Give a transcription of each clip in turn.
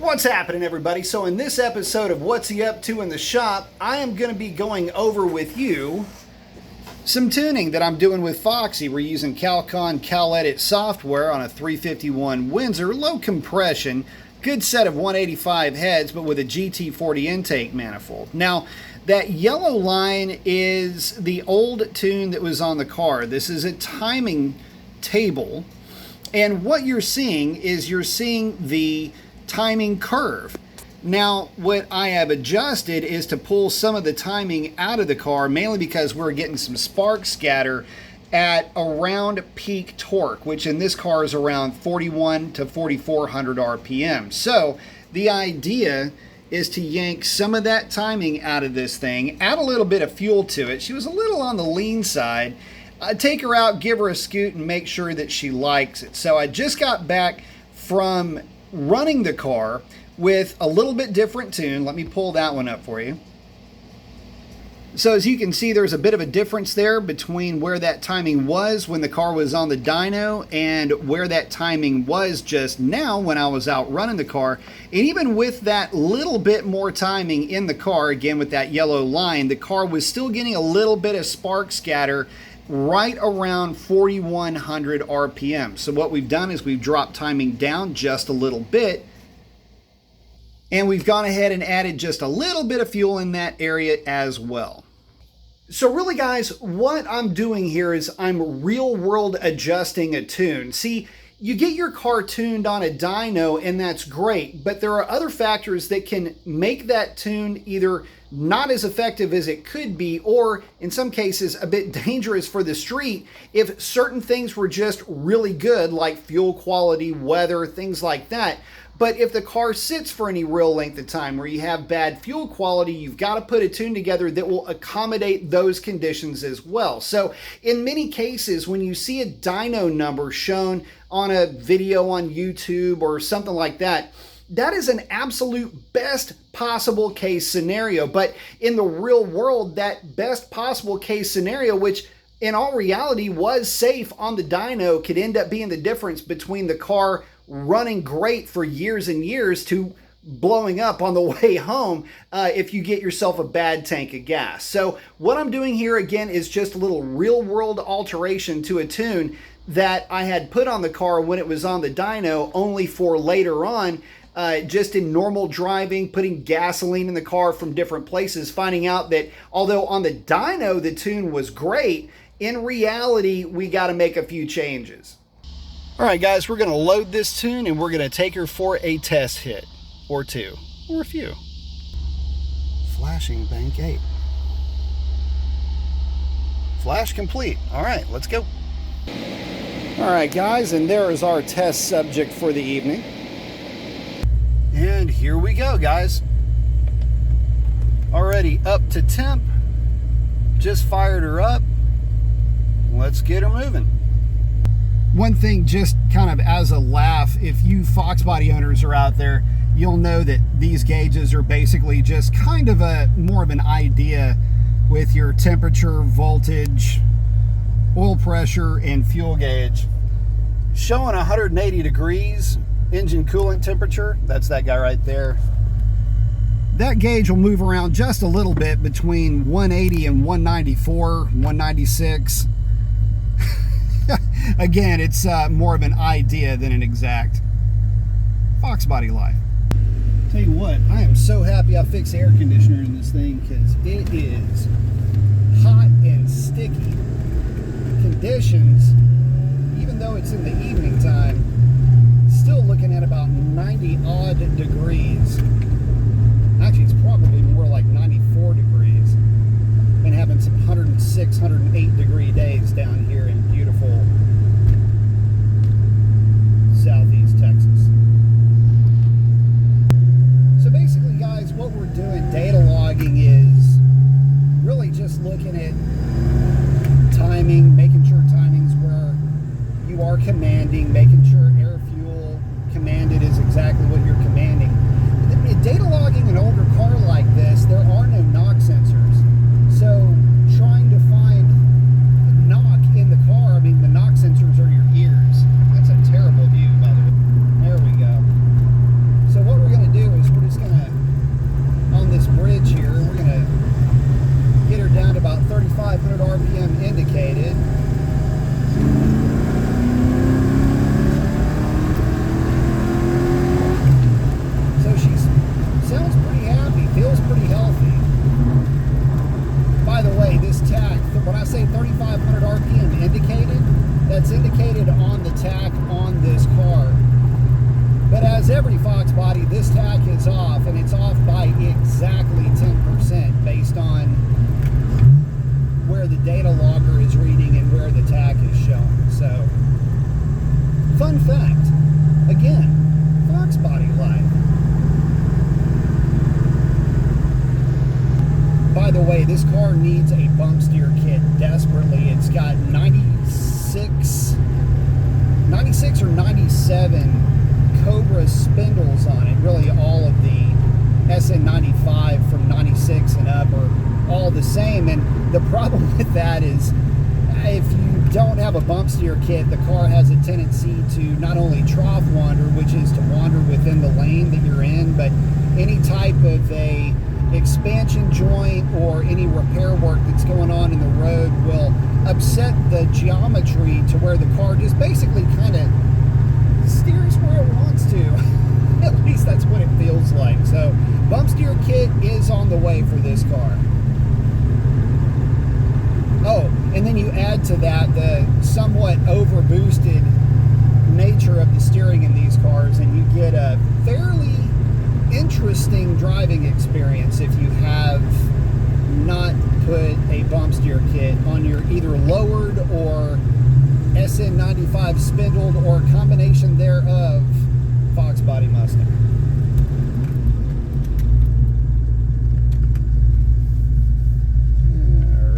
What's happening, everybody? So in this episode of What's He Up To in the Shop, I am going to be going over with you some tuning that I'm doing with Foxy. We're using Calcon CalEdit software on a 351 Windsor, low compression, good set of 185 heads, but with a GT40 intake manifold. Now, that yellow line is the old tune that was on the car. This is a timing table, and what you're seeing is the timing curve. Now, what I have adjusted is to pull some of the timing out of the car, mainly because we're getting some spark scatter at around peak torque, which in this car is around 41 to 4400 RPM. So the idea is to yank some of that timing out of this thing, add a little bit of fuel to it. She was a little on the lean side. Take her out, give her a scoot, and make sure that she likes it. So I just got back from running the car with a little bit different tune. Let me pull that one up for you. So as you can see, there's a bit of a difference there between where that timing was when the car was on the dyno and where that timing was just now when I was out running the car. And even with that little bit more timing in the car, again with that yellow line, the car was still getting a little bit of spark scatter right around 4100 RPM. So what we've done is we've dropped timing down just a little bit, and we've gone ahead and added just a little bit of fuel in that area as well. So really, guys, what I'm doing here is I'm real world adjusting a tune. See, you get your car tuned on a dyno and that's great, but there are other factors that can make that tune either not as effective as it could be, or in some cases a bit dangerous for the street if certain things were just really good, like fuel quality, weather, things like that. But if the car sits for any real length of time where you have bad fuel quality, you've got to put a tune together that will accommodate those conditions as well. So in many cases, when you see a dyno number shown on a video on YouTube or something like that, that is an absolute best possible case scenario. But in the real world, that best possible case scenario, which in all reality was safe on the dyno, could end up being the difference between the car running great for years and years to blowing up on the way home if you get yourself a bad tank of gas. So what I'm doing here again is just a little real world alteration to a tune that I had put on the car when it was on the dyno, only for later on, just in normal driving, putting gasoline in the car from different places, finding out that although on the dyno the tune was great, in reality we got to make a few changes. All right, guys, we're going to load this tune and we're going to take her for a test hit, or two, or a few. Flashing bank 8. Flash complete. All right, let's go. All right, guys, and there is our test subject for the evening. And here we go, guys. Already up to temp. Just fired her up. Let's get her moving. One thing, just kind of as a laugh, if you Foxbody owners are out there, you'll know that these gauges are basically just kind of more of an idea with your temperature, voltage, oil pressure, and fuel gauge. Showing 180 degrees engine coolant temperature, that's that guy right there. That gauge will move around just a little bit between 180 and 194, 196. Again, it's more of an idea than an exact. Foxbody life. Tell you what, I am so happy I fixed the air conditioner in this thing, because it is hot and sticky. Conditions, even though it's in the evening time, still looking at about 90 odd degrees. Actually, it's probably more like 94 degrees. Been having some 106, 108 degree days down here in beautiful Southeast Texas. So basically, guys, what we're doing, data logging, is really just looking at timing, making sure timing's where you are commanding, making sure air fuel commanded is exactly what you're commanding. Data logging an older car like this, there are no knock sensors. So trying to find knock in the car, I mean, the knock sensors are your ears. That's a terrible view, by the way. There we go. So what we're going to do currently this tack is off, and it's off by exactly 10% based on where the data logger is reading and where the tack is showing. So, fun fact, again, Foxbody life. By the way, this car needs a bump steer kit desperately. It's got 96 or 97 Cobra spindles on it. Really, all of the SN95 from 96 and up are all the same. And the problem with that is, if you don't have a bump steer kit, the car has a tendency to not only trough wander, which is to wander within the lane that you're in, but any type of a expansion joint or any repair work that's going on in the road will upset the geometry to where the car just basically kind of steers where it wants to. At least that's what it feels like. So bump steer kit is on the way for this car. Oh, and then you add to that the somewhat over boosted nature of the steering in these cars, and you get a fairly interesting driving experience if you have not put a bump steer kit on your either lowered or SN95 spindled or combination thereof Foxbody Mustang.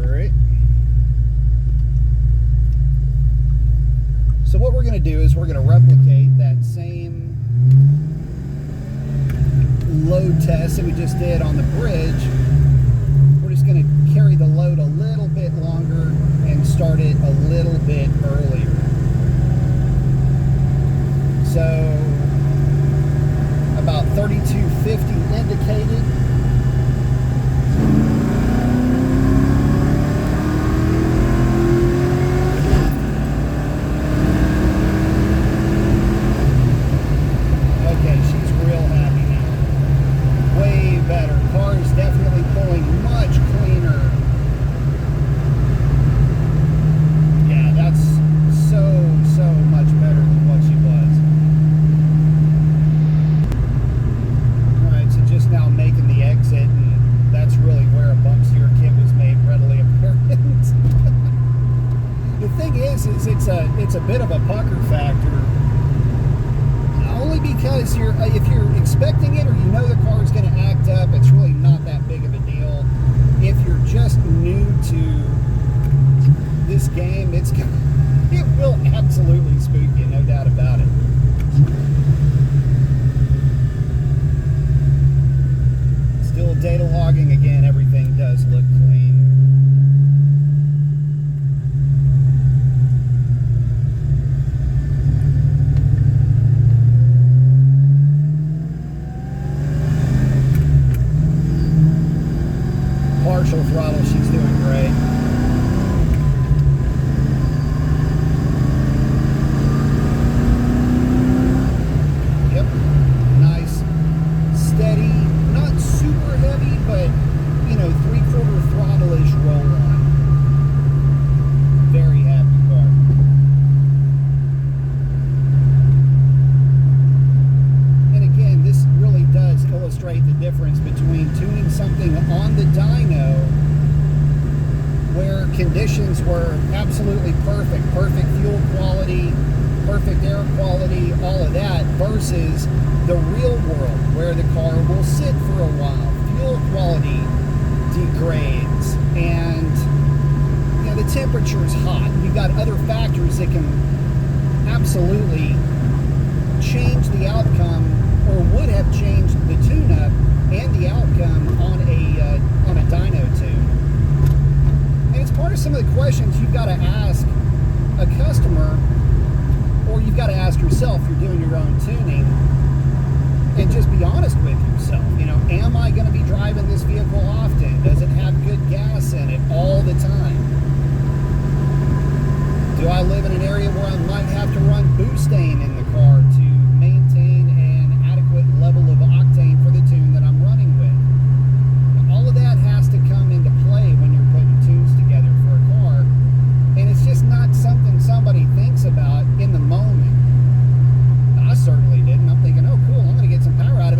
Alright. So what we're going to do is we're going to replicate that same load test that we just did on the bridge. We're just going to carry the load a little bit longer and start it a little bit earlier. So about 3250 indicated. Okay, she's real happy now. Way better. Car is definitely pulling much cleaner. Yeah, that's so much better than what she was. Alright, so just now making the exit, and that's really where a bump steer kit was made readily apparent. The thing is it's a bit of a pucker factor. Only because if you're expecting it or you know the car is going to act up, it's really not that big of a deal. If you're just new to this game, it will absolutely spook you, no doubt about it. Still data logging again, everything does look clean. Partial throttle, she's doing great. Yep, nice, steady, not super heavy, but you know, 3/4 throttle-ish roll on. Very happy car. And again, this really does illustrate the difference between tuning something on the dyno where conditions were absolutely perfect fuel quality, perfect air quality, all of that, versus the real world where the car will sit for a while, fuel quality degrades, and you know, the temperature is hot. You've got other factors that can absolutely change the outcome, or would have changed the tune-up and the outcome on a dyno tune. And it's part of some of the questions you've got to ask a customer, or you've got to ask yourself if you're doing your own tuning, and just be honest with yourself. You know, am I going to be driving this vehicle often? Does it have good gas in it all the time? Do I live in an area where I might have to run butane in the car to maintain an adequate level of octane for the tune that I'm running with? All of that has to come into play when you're putting tunes together for a car, and it's just not something somebody thinks about in the moment. I certainly didn't. I'm thinking, oh cool, I'm going to get some power out of it.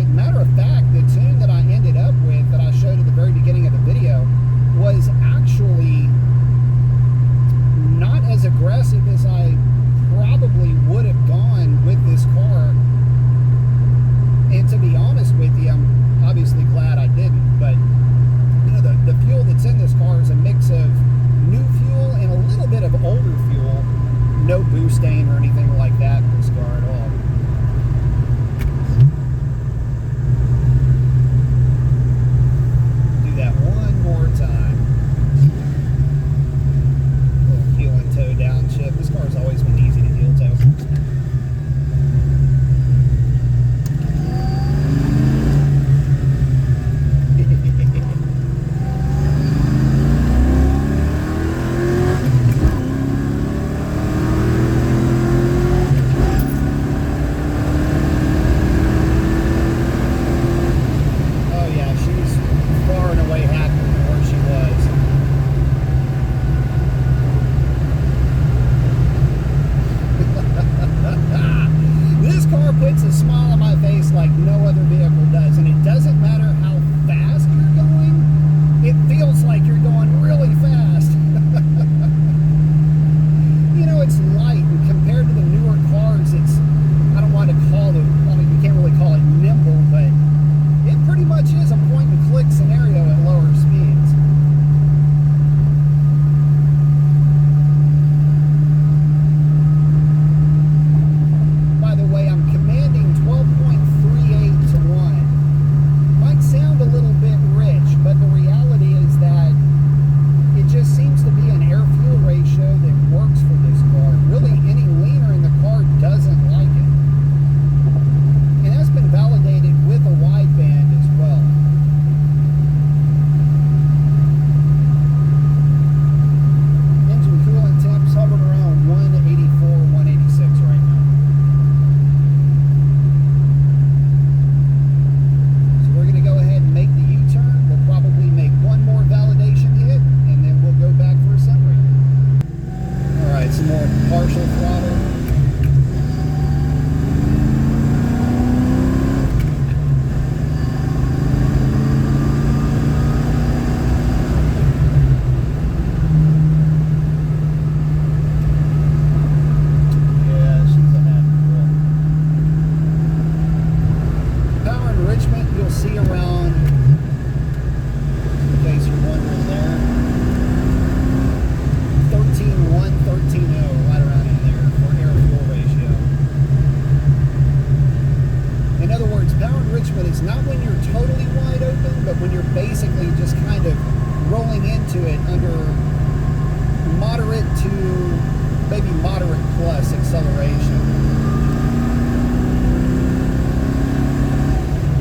maybe moderate plus acceleration.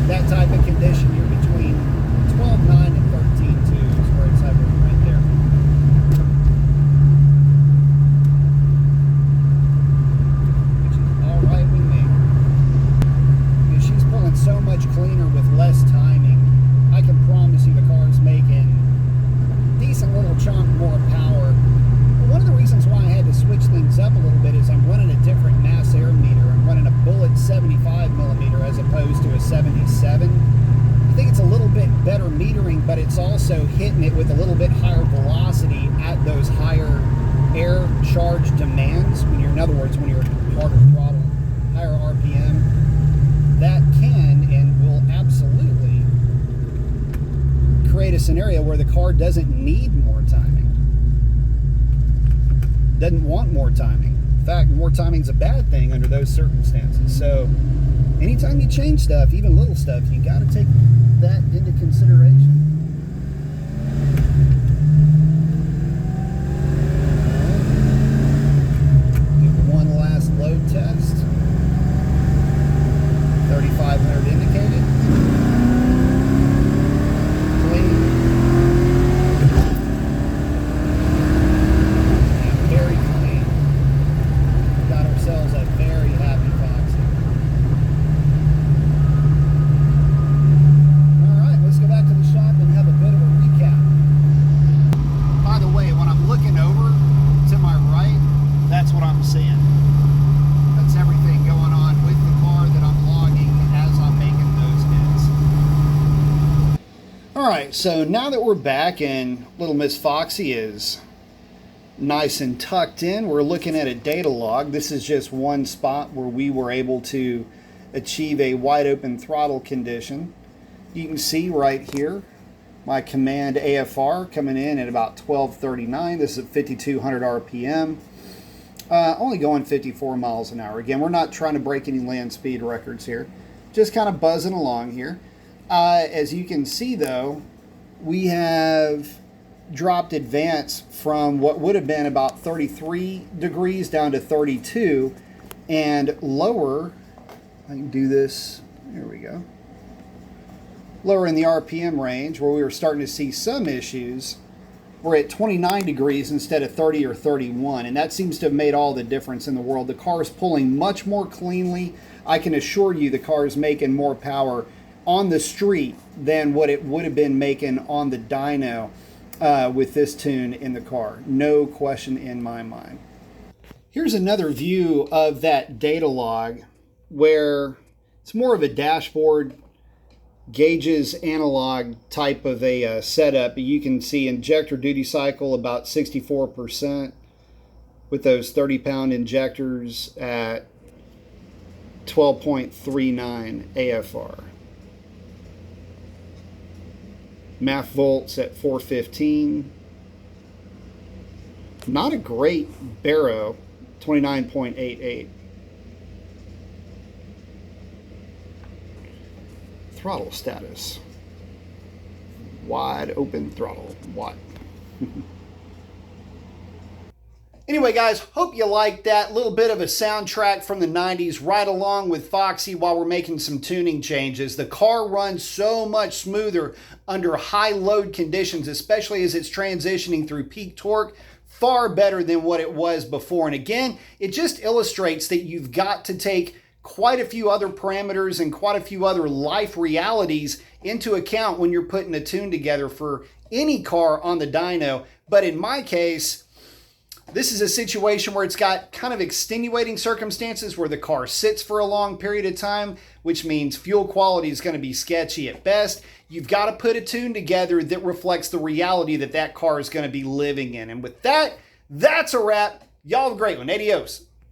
That type of condition, you're between 12.9 and 13.2 is where it's hovering right there. Which is all right with me. Because she's pulling so much cleaner with less timing. I can promise you the car's making decent little chunk more power. One of the reasons why I had to switch things up a little bit is I'm running a different mass air meter. I'm running a bullet 75 millimeter as opposed to a 77. I think it's a little bit better metering, but it's also hitting it with a little bit higher velocity at those higher air charge demands. When you're, in other words, when you're harder throttle, higher RPM, that can and will absolutely create a scenario where the car doesn't need more timing. Doesn't want more timing. In fact, more timing is a bad thing under those circumstances. So anytime you change stuff, even little stuff, you got to take that into consideration. Do one last load test. 3,500 indicated. Clean. A very happy Foxy. Alright, let's go back to the shop and have a bit of a recap. By the way, when I'm looking over to my right, that's what I'm seeing. That's everything going on with the car that I'm logging as I'm making those hits. Alright, so now that we're back and little Miss Foxy is nice and tucked in, we're looking at a data log. This is just one spot where we were able to achieve a wide open throttle condition. You can see right here my command AFR coming in at about 1239. This is at 5200 RPM, only going 54 miles an hour. Again, we're not trying to break any land speed records here, just kind of buzzing along here. As you can see though, we have dropped advance from what would have been about 33 degrees down to 32, and lower, I can do this, there we go, lower in the RPM range where we were starting to see some issues, we're at 29 degrees instead of 30 or 31, and that seems to have made all the difference in the world. The car is pulling much more cleanly. I can assure you the car is making more power on the street than what it would have been making on the dyno. With this tune in the car. No question in my mind. Here's another view of that data log where it's more of a dashboard gauges analog type of a setup. You can see injector duty cycle about 64% with those 30-pound injectors at 12.39 AFR. MAF volts at 415. Not a great baro, 29.88. Throttle status. Wide open throttle. What? Anyway, guys, hope you liked that little bit of a soundtrack from the 90s right along with Foxy while we're making some tuning changes. The car runs so much smoother under high load conditions, especially as it's transitioning through peak torque, far better than what it was before. And again, it just illustrates that you've got to take quite a few other parameters and quite a few other life realities into account when you're putting a tune together for any car on the dyno. But in my case, this is a situation where it's got kind of extenuating circumstances where the car sits for a long period of time, which means fuel quality is going to be sketchy at best. You've got to put a tune together that reflects the reality that that car is going to be living in. And with that, that's a wrap. Y'all have a great one. Adios.